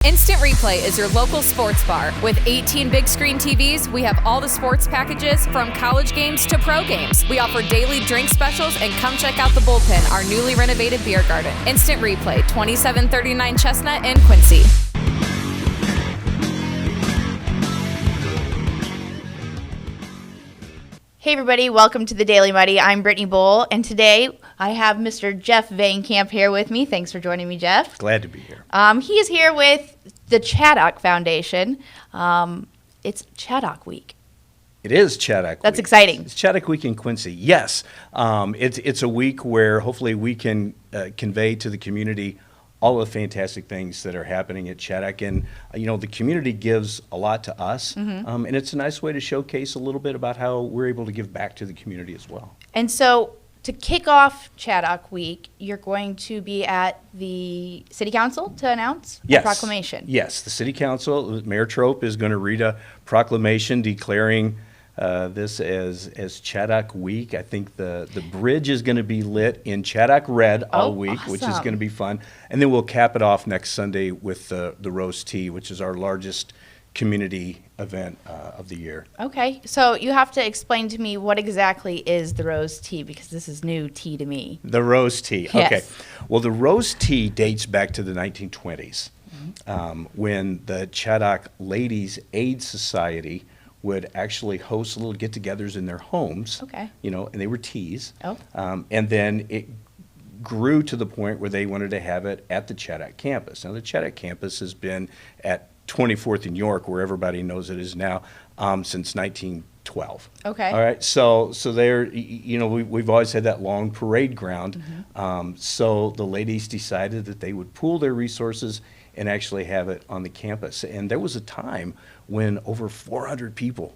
Instant Replay is your local sports bar. With 18 big screen TVs, we have all the sports packages from college games to pro games. We offer daily drink specials, and come check out the Bullpen, our newly renovated beer garden. Instant Replay, 2739 Chestnut in Quincy. Hey everybody, welcome to the Daily Muddy. I'm Brittany Bowl, and today I have Mr. Jeff Vankamp here with me. Thanks for joining me, Jeff. Glad to be here. He is here with the Chaddock Foundation. It's Chaddock Week. It is Chaddock Week. That's exciting. It's Chaddock Week in Quincy. Yes, it's a week where hopefully we can convey to the community all the fantastic things that are happening at Chaddock. And, the community gives a lot to us. Mm-hmm. And it's a nice way to showcase a little bit about how we're able to give back to the community as well. And so to kick off Chaddock Week, you're going to be at the City Council to announce a proclamation. Yes, the City Council, Mayor Trope is going to read a proclamation declaring this as Chaddock Week. I think the bridge is going to be lit in Chaddock red all week, awesome. Which is going to be fun. And then we'll cap it off next Sunday with the Rose Tea, which is our largest community event of the year. Okay, so you have to explain to me what exactly is the Rose Tea, because this is new tea to me. The Rose Tea. Yes. Okay. Well, the Rose Tea dates back to the 1920s when the Chaddock Ladies Aid Society would actually host little get-togethers in their homes. Okay. And they were teas. Oh. And then it grew to the point where they wanted to have it at the Chaddock campus. Now, the Chaddock campus has been at 24th and York, where everybody knows it is now, since 1912. Okay. All right. So there, we've always had that long parade ground. Mm-hmm. So the ladies decided that they would pool their resources and actually have it on the campus. And there was a time when over 400 people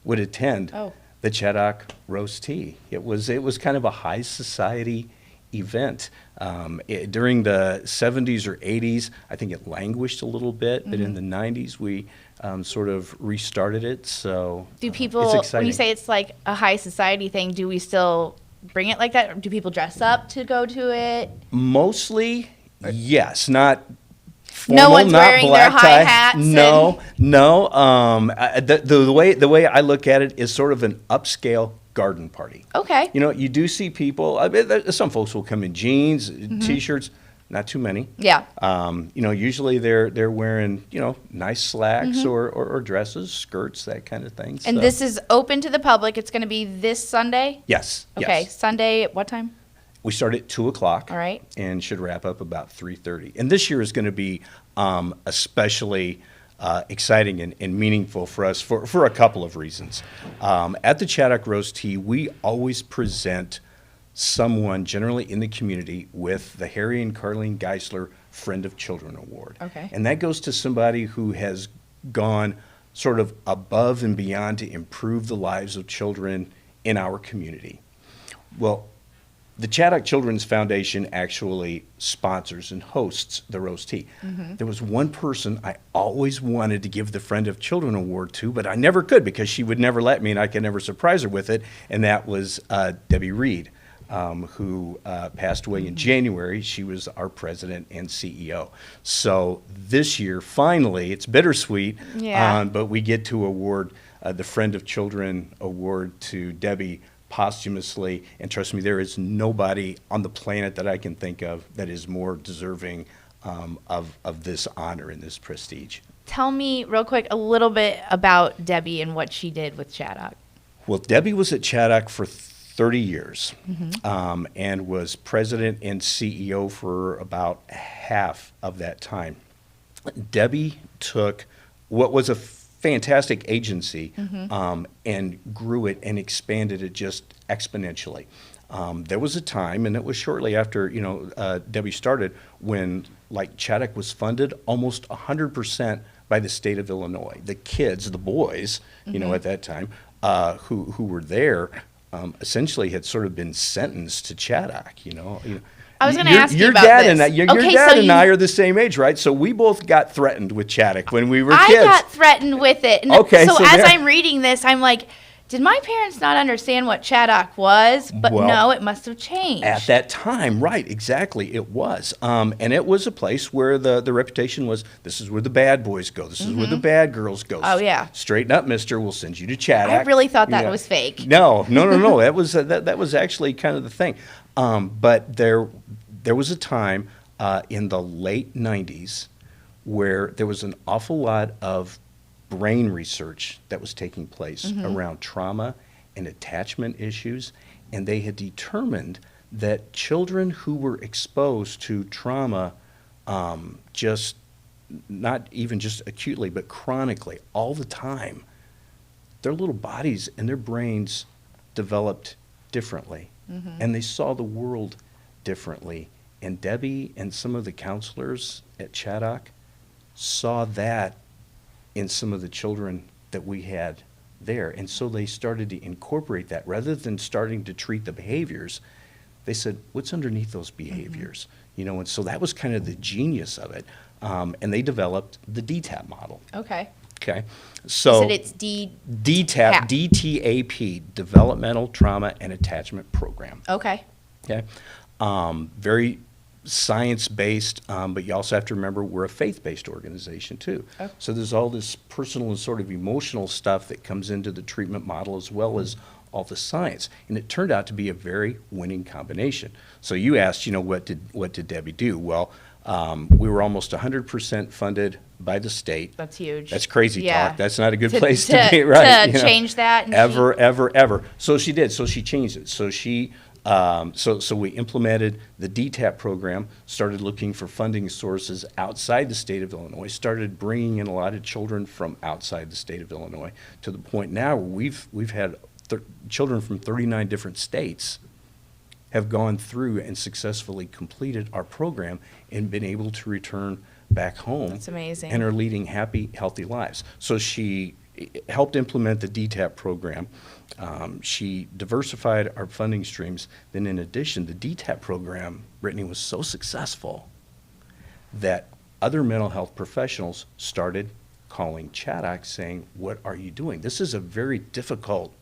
would attend the Chaddock Rose Tea. It was kind of a high society event. During the 70s or 80s, I think it languished a little bit, but in the 90s we sort of restarted it. So do people, it's exciting. when you say it's like a high society thing, do we still bring it like that? Or do people dress up to go to it? Mostly, yes. Not formal, no one's not wearing black their tie. high hats. No. The way I look at it is sort of an upscale garden party. Okay. You do see people. Some folks will come in jeans, t-shirts. Not too many. Yeah. Usually they're wearing nice slacks or dresses, skirts, that kind of thing. And this is open to the public. It's going to be this Sunday. Yes. Okay. Yes. Sunday at what time? We start at 2:00. All right. And should wrap up about 3:30. And this year is going to be especially exciting and meaningful for us for a couple of reasons. At the Chaddock Rose Tea, we always present someone generally in the community with the Harry and Carlene Geisler Friend of Children Award. Okay. And that goes to somebody who has gone sort of above and beyond to improve the lives of children in our community. Well, the Chaddock Children's Foundation actually sponsors and hosts the Rose Tea. Mm-hmm. There was one person I always wanted to give the Friend of Children Award to, but I never could because she would never let me and I could never surprise her with it, and that was Debbie Reed, who passed away in January. She was our president and CEO. So this year, finally, it's bittersweet, but we get to award the Friend of Children Award to Debbie posthumously, and trust me, there is nobody on the planet that I can think of that is more deserving of this honor and this prestige. Tell me real quick a little bit about Debbie and what she did with Chaddock. Well, Debbie was at Chaddock for 30 years and was president and CEO for about half of that time. Debbie took what was a fantastic agency and grew it and expanded it just exponentially. There was a time, and it was shortly after Debbie started, when Chaddock was funded almost 100% by the state of Illinois. The kids, the boys, at that time, who were there, essentially had sort of been sentenced to Chaddock. I was going to ask you about this. Your dad and I are the same age, right? So we both got threatened with Chaddock when we were kids. I got threatened with it. And so as I'm reading this, I'm like, Did my parents not understand what Chaddock was? But Well, no, it must have changed. At that time, right, exactly, it was. And it was a place where the reputation was, this is where the bad boys go. This is where the bad girls go. Oh, yeah. Straighten up, mister. We'll send you to Chaddock. I really thought that You know. was fake. No. That was that was actually kind of the thing. But there was a time in the late 90s where there was an awful lot of brain research that was taking place around trauma and attachment issues, and they had determined that children who were exposed to trauma, just not even just acutely, but chronically, all the time, their little bodies and their brains developed differently, and they saw the world differently. And Debbie and some of the counselors at Chaddock saw that in some of the children that we had there. And so they started to incorporate that. Rather than starting to treat the behaviors, they said, what's underneath those behaviors? You know, and so that was kind of the genius of it. And they developed the DTAP model. Okay. Okay. So You said it's DTAP, DTAP, Developmental Trauma and Attachment Program. Okay. Okay. Very science-based, but you also have to remember we're a faith-based organization too. Okay. So there's all this personal and sort of emotional stuff that comes into the treatment model as well as all the science. And it turned out to be a very winning combination. So you asked, what did Debbie do? Well, we were almost 100% funded by the state. That's huge. That's crazy Yeah. talk. That's not a good To- place to- to be, right? to change that and Ever. So she did. So she changed it. So she so we implemented the DTAP program, started looking for funding sources outside the state of Illinois, started bringing in a lot of children from outside the state of Illinois, to the point now where we've had children from 39 different states have gone through and successfully completed our program and been able to return back home. That's amazing. And are leading happy, healthy lives. So she helped implement the DTAP program. She diversified our funding streams. Then in addition, the DTAP program, Brittany, was so successful that other mental health professionals started calling Chaddock saying, what are you doing? This is a very difficult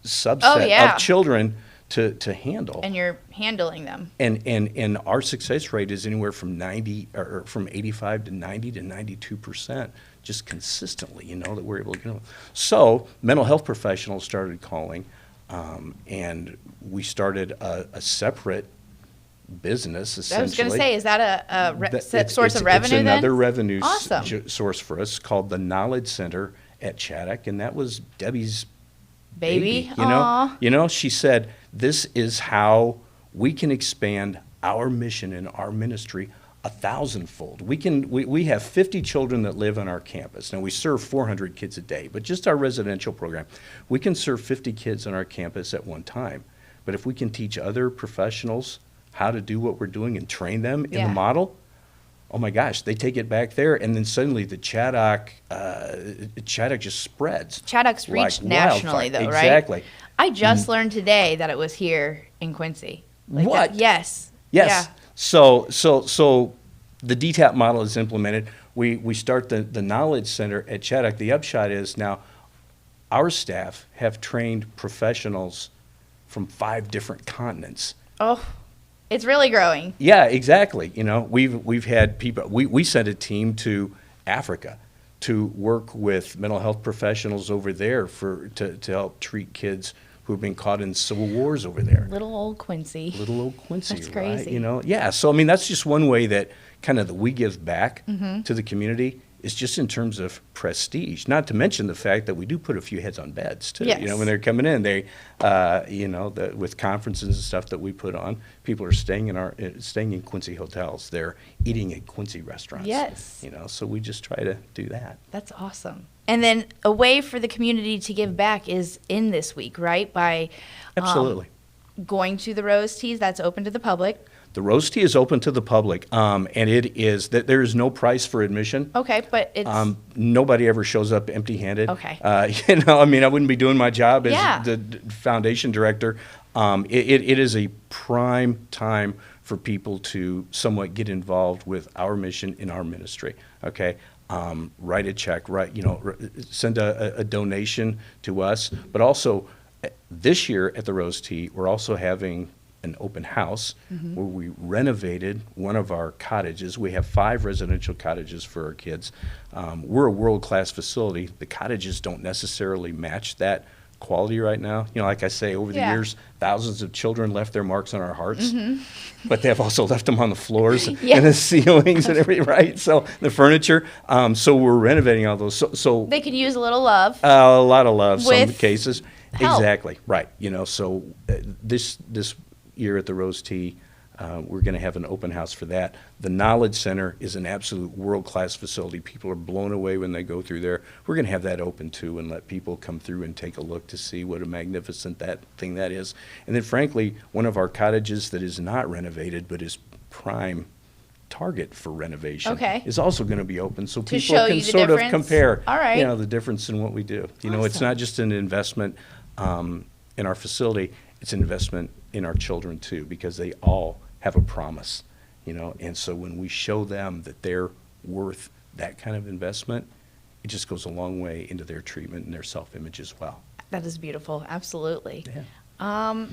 subset of children to handle. And you're handling them. And our success rate is anywhere from 85 to 90 to 92%, just consistently, that we're able to get them. So mental health professionals started calling, and we started a separate business, essentially. I was going to say, is that a source of revenue then? It's another revenue Awesome. source for us called the Knowledge Center at Chaddock, and that was Debbie's Baby. She said, this is how we can expand our mission and our ministry 1,000-fold. We have 50 children that live on our campus. Now, we serve 400 kids a day, but just our residential program, we can serve 50 kids on our campus at one time. But if we can teach other professionals how to do what we're doing and train them in the model, oh my gosh, they take it back there, and then suddenly the Chaddock just spreads. Chaddock's reached like nationally, wildfire. though, right? Exactly. I just learned today that it was here in Quincy. What? Yes. Yes. Yeah. So the DTAP model is implemented. We start the Knowledge Center at Chaddock. The upshot is now our staff have trained professionals from 5 different continents. Oh, it's really growing. Yeah, exactly. We've had people. We sent a team to Africa to work with mental health professionals over there to help treat kids who have been caught in civil wars over there. Little old Quincy. Little old Quincy, That's crazy. right? Yeah. So that's just one way that kind of that we give back to the community is just in terms of prestige. Not to mention the fact that we do put a few heads on beds too. Yes. When they're coming in, they, with conferences and stuff that we put on, people are staying in Quincy hotels. They're eating at Quincy restaurants. Yes. So we just try to do that. That's awesome. And then a way for the community to give back is in this week, right? By Absolutely. Going to the Rose Teas, that's open to the public. The Rose Tea is open to the public, and it is that there is no price for admission. Okay, but it's Nobody ever shows up empty-handed. Okay. I wouldn't be doing my job as Yeah. the foundation director. It is a prime time for people to somewhat get involved with our mission in our ministry, okay? Write a check, send a donation to us. But also, this year at the Rose Tea, we're also having an open house where we renovated one of our cottages. We have 5 residential cottages for our kids. We're a world-class facility. The cottages don't necessarily match that quality right now. Like I say, over the years, thousands of children left their marks on our hearts, but they have also left them on the floors and the ceilings and everything, right? So the furniture. So we're renovating all those. So they could use a little love. A lot of love, some cases. Help. Exactly, right. So this year at the Rose Tea, we're going to have an open house for that. The Knowledge Center is an absolute world-class facility. People are blown away when they go through there. We're going to have that open too and let people come through and take a look to see what a magnificent thing that is. And then frankly, one of our cottages that is not renovated but is prime target for renovation is also going to be open so people can sort of compare the difference in what we do. It's not just an investment in our facility, it's an investment in our children too, because they all have a promise, and so when we show them that they're worth that kind of investment, it just goes a long way into their treatment and their self-image as well. That is beautiful. Absolutely. Yeah. I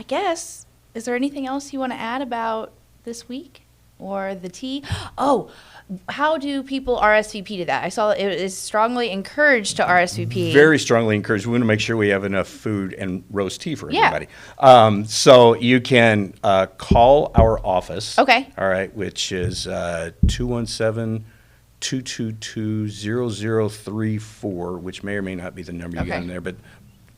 guess, is there anything else you want to add about this week or the tea? Oh, how do people RSVP to that? I saw it is strongly encouraged to RSVP. Very strongly encouraged. We want to make sure we have enough food and rose tea for everybody. So you can call our office. Okay. All right, which is 217-222-0034, which may or may not be the number you got in there, but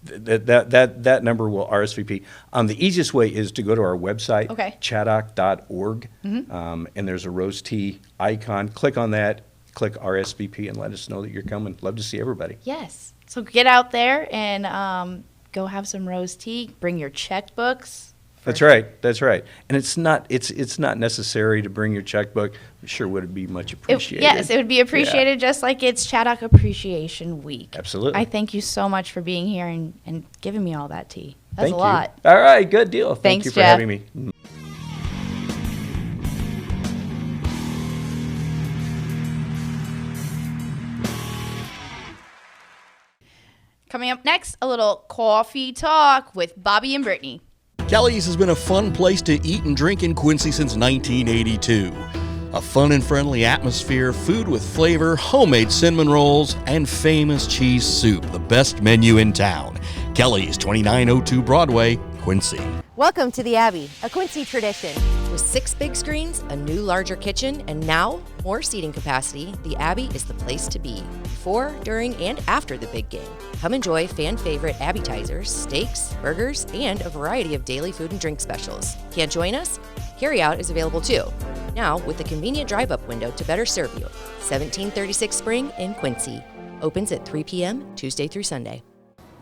that number will RSVP. The easiest way is to go to our website, chaddock.org, and there's a Rose Tea icon. Click on that, click RSVP, and let us know that you're coming. Love to see everybody. Yes. So get out there and go have some Rose Tea. Bring your checkbooks. That's right. And it's not necessary to bring your checkbook. I'm sure would be much appreciated. Yes, it would be appreciated, just like it's Chaddock Appreciation Week. Absolutely. I thank you so much for being here and giving me all that tea. That's Thank a lot. You. All right, good deal. Thank you for Jeff. having me. Coming up next, a little coffee talk with Bobby and Brittany. Kelly's has been a fun place to eat and drink in Quincy since 1982. A fun and friendly atmosphere, food with flavor, homemade cinnamon rolls, and famous cheese soup, the best menu in town. Kelly's, 2902 Broadway, Quincy. Welcome to the Abbey, a Quincy tradition. With 6 big screens, a new larger kitchen, and now more seating capacity, the Abbey is the place to be, before, during, and after the big game. Come enjoy fan-favorite appetizers, steaks, burgers, and a variety of daily food and drink specials. Can't join us? Carryout is available too. Now, with a convenient drive-up window to better serve you. 1736 Spring in Quincy. Opens at 3 p.m. Tuesday through Sunday.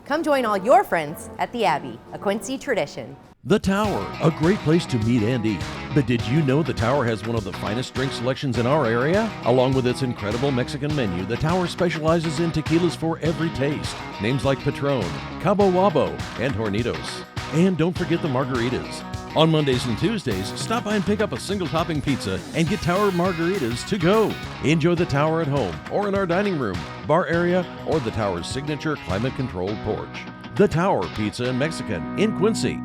Come join all your friends at the Abbey, a Quincy tradition. The Tower, a great place to meet and eat. But did you know the Tower has one of the finest drink selections in our area? Along with its incredible Mexican menu, the Tower specializes in tequilas for every taste. Names like Patron, Cabo Wabo, and Hornitos. And don't forget the margaritas. On Mondays and Tuesdays, stop by and pick up a single topping pizza and get Tower margaritas to go. Enjoy the Tower at home or in our dining room, bar area, or the Tower's signature climate-controlled porch. The Tower Pizza and Mexican in Quincy.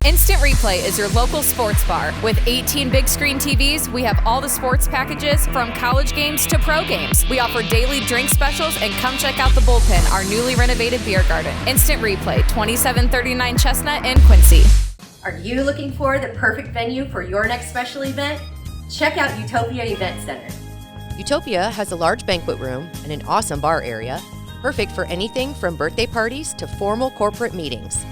Instant Replay is your local sports bar. With 18 big screen TVs, we have all the sports packages from college games to pro games. We offer daily drink specials, and come check out the Bullpen, our newly renovated beer garden. Instant Replay, 2739 Chestnut in Quincy. Are you looking for the perfect venue for your next special event? Check out Utopia Event Center. Utopia has a large banquet room and an awesome bar area, perfect for anything from birthday parties to formal corporate meetings.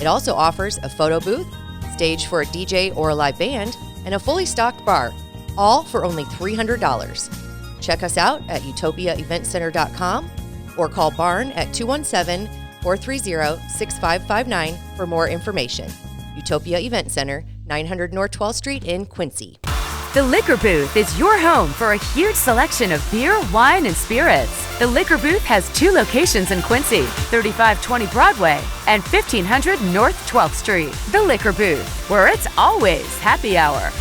It also offers a photo booth, stage for a DJ or a live band, and a fully stocked bar, all for only $300. Check us out at utopiaeventcenter.com or call Barn at 217-430-6559 for more information. Utopia Event Center, 900 North 12th Street in Quincy. The Liquor Booth is your home for a huge selection of beer, wine, and spirits. The Liquor Booth has 2 locations in Quincy, 3520 Broadway and 1500 North 12th Street. The Liquor Booth, where it's always happy hour.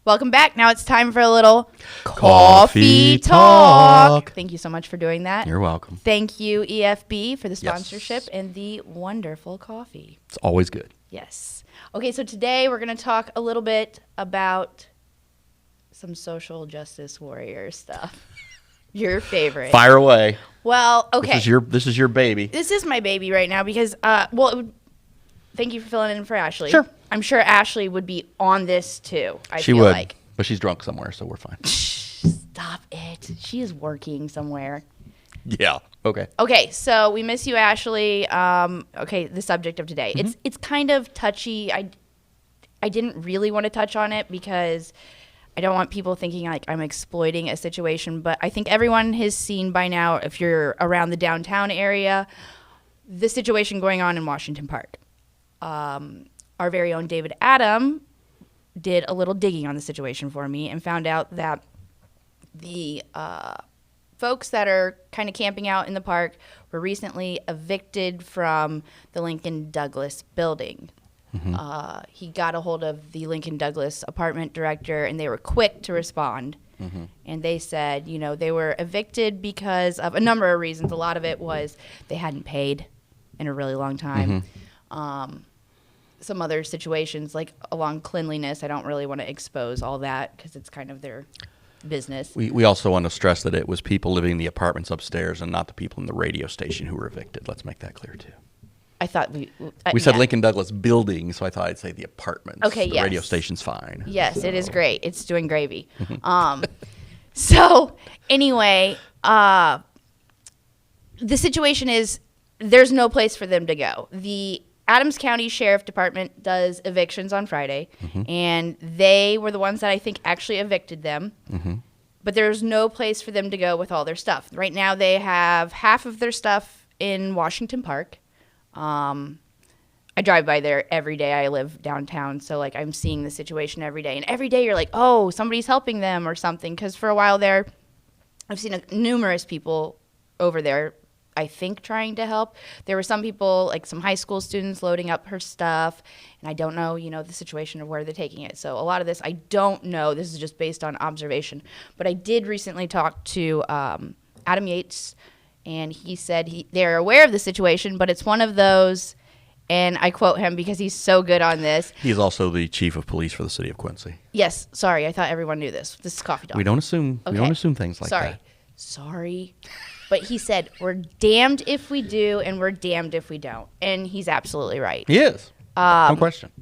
Welcome back. Now it's time for a little Coffee coffee talk. talk. Thank you so much for doing that. You're welcome. Thank you, EFB, for the Yes. sponsorship and the wonderful coffee. It's always good. Yes. Okay, so today we're going to talk a little bit about some social justice warrior stuff. Your favorite. Fire away. Well, okay. This is your baby. This is my baby right now because, thank you for filling in for Ashley. Sure. I'm sure Ashley would be on this too. She would, but she's drunk somewhere, so we're fine. Stop it. She is working somewhere. Yeah. Okay. Okay, so we miss you, Ashley. Okay, the subject of today. Mm-hmm. It's kind of touchy. I didn't really want to touch on it because I don't want people thinking like I'm exploiting a situation, but I think everyone has seen by now, if you're around the downtown area, the situation going on in Washington Park. Our very own David Adam did a little digging on the situation for me and found out that the folks that are kind of camping out in the park were recently evicted from the Lincoln Douglas building. Mm-hmm. He got a hold of the Lincoln Douglas apartment director, and they were quick to respond. Mm-hmm. And they said, they were evicted because of a number of reasons. A lot of it was they hadn't paid in a really long time. Mm-hmm. Some other situations, like along cleanliness, I don't really want to expose all that because it's kind of their business. We also want to stress that it was people living in the apartments upstairs and not the people in the radio station who were evicted. Let's make that clear, too. I thought we said yeah. Lincoln Douglas building, so I thought I'd say the apartments. Okay, the yes. radio station's fine. Yes, so. it is great. It's doing gravy. So anyway, the situation is there's no place for them to go. The Adams County Sheriff Department does evictions on Friday, and they were the ones that I think actually evicted them. Mm-hmm. But there's no place for them to go with all their stuff. Right now they have half of their stuff in Washington Park. I drive by there every day. I live downtown, so like I'm seeing the situation every day. And every day you're like, oh, somebody's helping them or something. Because for a while there, I've seen numerous people over there, I think, trying to help. There were some people, like some high school students, loading up her stuff. And I don't know, the situation of where they're taking it. So a lot of this, I don't know. This is just based on observation. But I did recently talk to Adam Yates, and he said they're aware of the situation, but it's one of those, and I quote him because he's so good on this. He's also the chief of police for the city of Quincy. Yes, sorry, I thought everyone knew this. This is Coffee Talk. We don't assume things like that. Sorry. But he said, we're damned if we do, and we're damned if we don't. And he's absolutely right. He is. No question.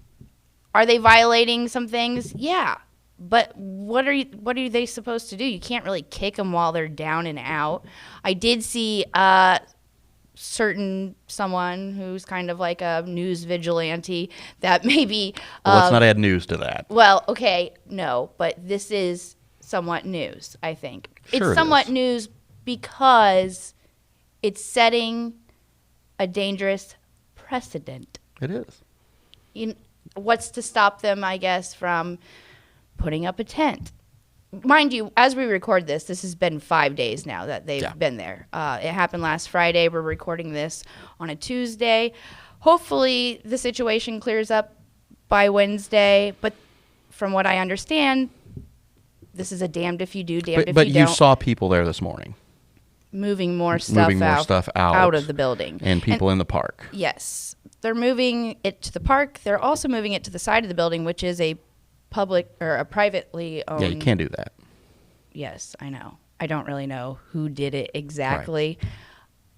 Are they violating some things? Yeah. But what are they supposed to do? You can't really kick them while they're down and out. I did see someone who's kind of like a news vigilante that maybe... Well, let's not add news to that. Well, okay, no, but this is somewhat news, I think. Sure it's somewhat is. news because it's setting a dangerous precedent. It is. What's to stop them, I guess, from putting up a tent? Mind you, as we record this has been 5 days now that they've been there. It happened last Friday. We're recording this on a Tuesday. Hopefully the situation clears up by Wednesday. But from what I understand, this is a damned if you do, damned if you don't. But you saw people there this morning. Moving more stuff out of the building. And people in the park. Yes. They're moving it to the park. They're also moving it to the side of the building, which is a public or a privately owned. Yeah, you can't do that. Yes, I know. I don't really know who did it exactly. Right.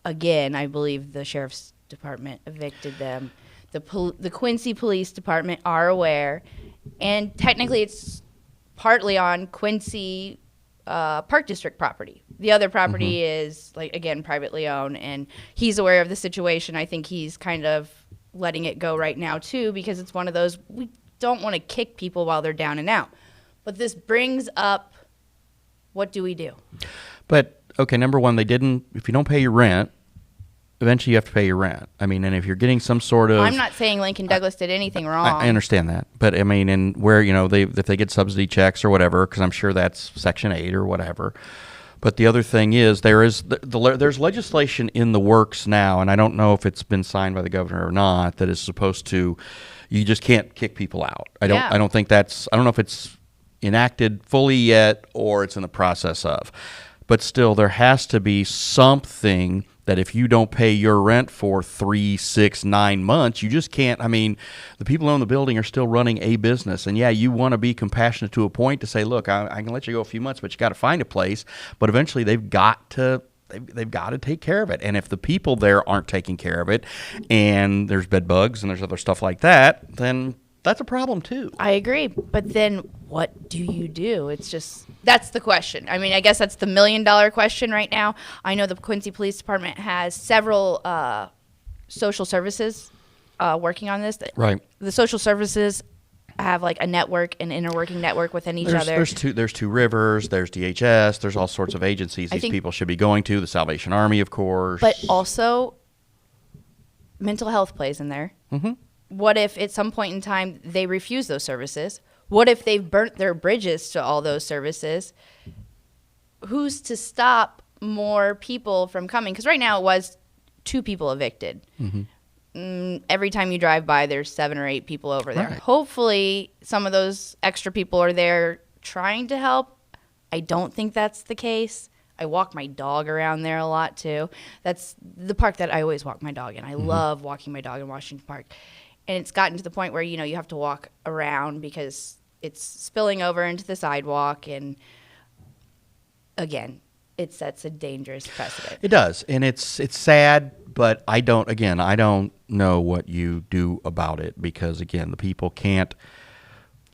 Again, I believe the sheriff's department evicted them. The Quincy Police Department are aware, and technically it's partly on Quincy Park District property. The other property is, like, again, privately owned, and he's aware of the situation. I think he's kind of letting it go right now, too, because it's one of those, we don't want to kick people while they're down and out. But this brings up, what do we do? But, okay, number one, if you don't pay your rent, eventually you have to pay your rent. I mean, and if you're getting some sort of... I'm not saying Lincoln Douglas did anything wrong. I understand that. But, I mean, and where, if they get subsidy checks or whatever, because I'm sure that's Section 8 or whatever. But the other thing is there's legislation in the works now, and I don't know if it's been signed by the governor or not, that is supposed to... You just can't kick people out. I don't think that's... I don't know if it's enacted fully yet or it's in the process of. But still, there has to be something that if you don't pay your rent for 3, 6, 9 months, you just can't. I mean, the people who own the building are still running a business. And, yeah, you want to be compassionate to a point to say, look, I can let you go a few months, but you got to find a place. But eventually they've got to take care of it. And if the people there aren't taking care of it and there's bed bugs and there's other stuff like that, then that's a problem too. I agree. But then what do you do? That's the question. I mean, I guess that's the $1 million question right now. I know the Quincy Police Department has several social services working on this. Right. The social services have like a network, an inner working network within each other. There's two rivers, there's DHS, there's all sorts of agencies these people should be going to, the Salvation Army, of course. But also mental health plays in there. Mm-hmm. What if at some point in time they refuse those services? What if they've burnt their bridges to all those services? Who's to stop more people from coming? Because right now it was 2 people evicted. Mm-hmm. Every time you drive by, there's 7 or 8 people over there. Right. Hopefully some of those extra people are there trying to help. I don't think that's the case. I walk my dog around there a lot too. That's the park that I always walk my dog in. I love walking my dog in Washington Park. And it's gotten to the point where, you have to walk around because it's spilling over into the sidewalk. And, again, it sets a dangerous precedent. It does. And it's sad, but I don't know what you do about it because, again, the people can't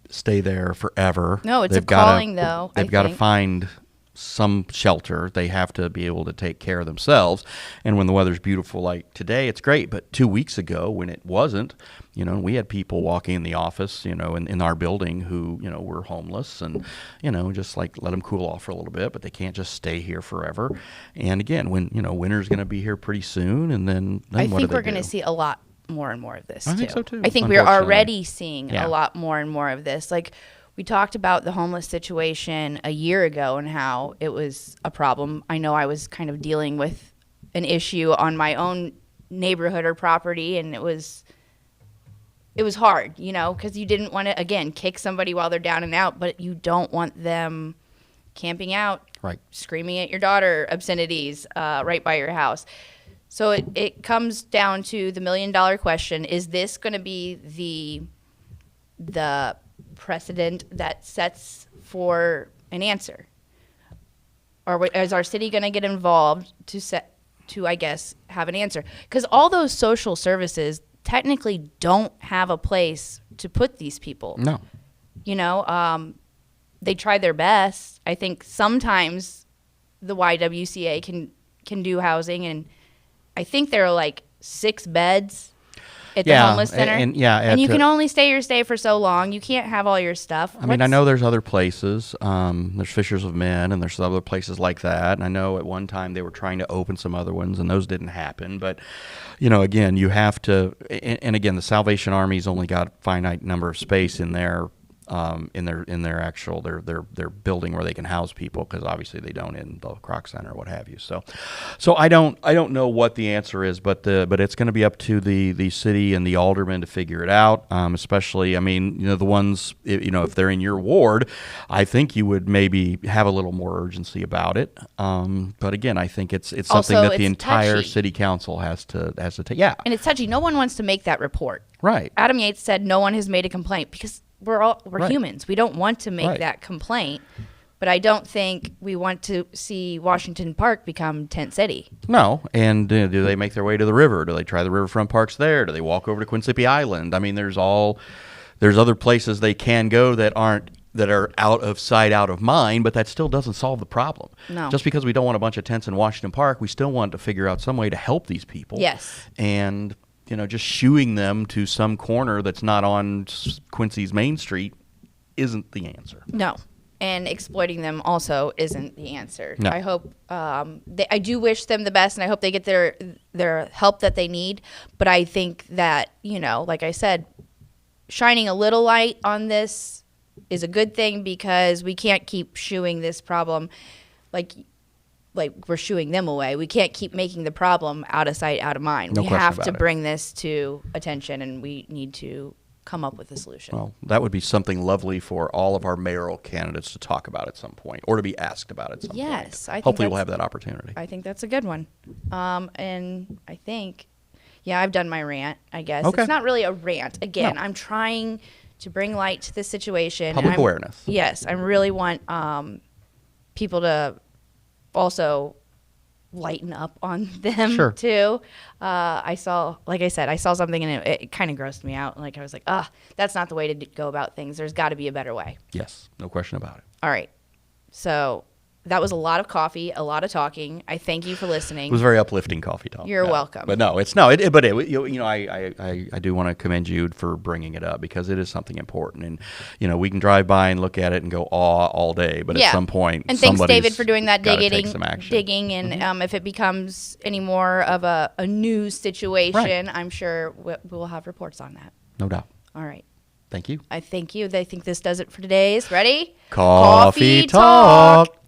stay there forever. No, it's a calling, though. They've got to find some shelter. They have to be able to take care of themselves. And when the weather's beautiful like today, it's great. But 2 weeks ago when it wasn't, we had people walking in the office, in our building who, were homeless and, just like let them cool off for a little bit, but they can't just stay here forever. And again, when, winter's going to be here pretty soon. And then I what think do we're they going do? to see a lot more and more of this, I think so too. I think we're already seeing a lot more and more of this. Like, we talked about the homeless situation a year ago and how it was a problem. I know I was kind of dealing with an issue on my own neighborhood or property, and it was hard, because you didn't want to, again, kick somebody while they're down and out, but you don't want them camping out, right, screaming at your daughter obscenities right by your house. So it comes down to the $1 million question. Is this going to be the precedent that sets for an answer? Or is our city going to get involved to I guess, have an answer? Because all those social services technically don't have a place to put these people. No. They try their best. I think sometimes the YWCA can do housing, and I think there are like 6 beds at the homeless center. And you can only stay for so long. You can't have all your stuff. I mean, I know there's other places. There's Fishers of Men, and there's other places like that. And I know at one time they were trying to open some other ones, and those didn't happen. But, again, you have to. And again, the Salvation Army's only got a finite number of space in their actual their building where they can house people, because obviously they don't in the Croc Center or what have you. So I don't know what the answer is, but it's going to be up to the city and the aldermen to figure it out. Especially, I mean, the ones, if they're in your ward, I think you would maybe have a little more urgency about it. But again, I think it's something also, that the entire touchy. City Council has to take. Yeah, and it's touchy. No one wants to make that report. Right. Adam Yates said no one has made a complaint because we're right. humans. We don't want to make that complaint, but I don't think we want to see Washington Park become Tent City. No, and do they make their way to the river? Do they try the riverfront parks there? Do they walk over to Quincy Island? I mean, there's other places they can go that are out of sight, out of mind, but that still doesn't solve the problem. No. Just because we don't want a bunch of tents in Washington Park, we still want to figure out some way to help these people. Yes. And just shooing them to some corner that's not on Quincy's Main Street isn't the answer. No. and exploiting them also isn't the answer. No. I hope I do wish them the best, and I hope they get their help that they need. But I think that, like I said, shining a little light on this is a good thing, because we can't keep shooing this problem like we're shooing them away. We can't keep making the problem out of sight, out of mind. No we question have about to it. bring this to attention, and we need to come up with a solution. Well, that would be something lovely for all of our mayoral candidates to talk about at some point, or to be asked about at some point. Yes, I think hopefully we'll that's- have that opportunity. I think that's a good one. And I think, I've done my rant, I guess. Okay. It's not really a rant. Again, No. I'm trying to bring light to this situation. Public awareness. Yes, I really want people to also lighten up on them Sure. too. I saw something, and it kind of grossed me out. Like, I was like, that's not the way to go about things. There's got to be a better way. Yes, no question about it. All right. So that was a lot of coffee, a lot of talking. I thank you for listening. It was very uplifting coffee talk. You're welcome. But no, I do want to commend you for bringing it up, because it is something important. And, we can drive by and look at it and go awe all day, but at some point, and thanks, David, for doing that gotta take some action. digging. And if it becomes any more of a news situation, I'm sure we'll have reports on that. No doubt. All right. Thank you. I thank you. I think this does it for today's. Ready? Coffee Talk.